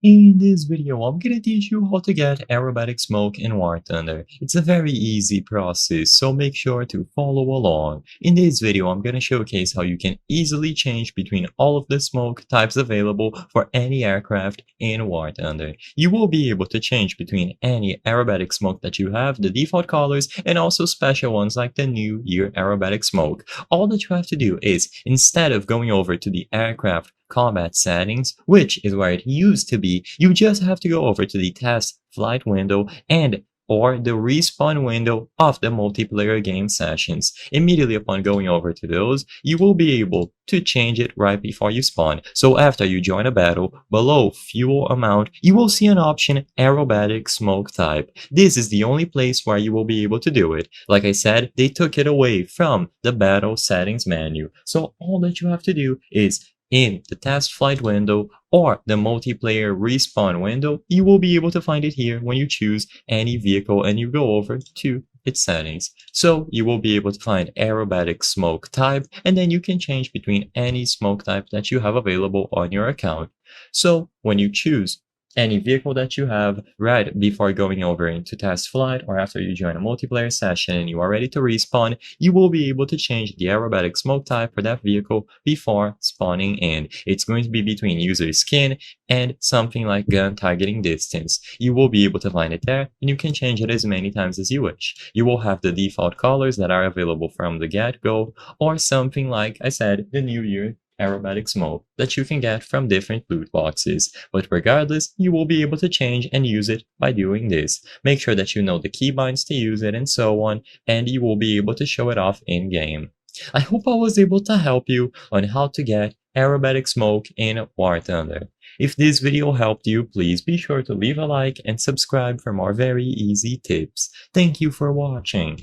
In this video, I'm gonna teach you how to get aerobatic smoke in War Thunder. It's a very easy process, so make sure to follow along. In this video, I'm gonna showcase how you can easily change between all of the smoke types available for any aircraft in War Thunder. You will be able to change between any aerobatic smoke that you have, the default colors, and also special ones like the New Year aerobatic smoke. All that you have to do is, instead of going over to the aircraft combat settings, which is where it used to be, you just have to go over to the test flight window and or the respawn window of the multiplayer game sessions. Immediately upon going over to those, you will be able to change it right before you spawn. So after you join a battle, below fuel amount, you will see an option aerobatic smoke type. This is the only place where you will be able to do it. Like I said, they took it away from the battle settings menu. So all that you have to do is in the test flight window or the multiplayer respawn window, you will be able to find it here when you choose any vehicle and you go over to its settings. So you will be able to find aerobatic smoke type, and then you can change between any smoke type that you have available on your account. So when you choose any vehicle that you have right before going over into test flight or after you join a multiplayer session and you are ready to respawn, you will be able to change the aerobatic smoke type for that vehicle before spawning in. It's going to be between user skin and something like gun targeting distance. You will be able to find it there and you can change it as many times as you wish. You will have the default colors that are available from the get-go or something like I said, the New Year aerobatic smoke that you can get from different loot boxes. But regardless, you will be able to change and use it by doing this. Make sure that you know the keybinds to use it and so on, and you will be able to show it off in game. I hope I was able to help you on how to get aerobatic smoke in War Thunder. If this video helped you, please be sure to leave a like and subscribe for more very easy tips. Thank you for watching.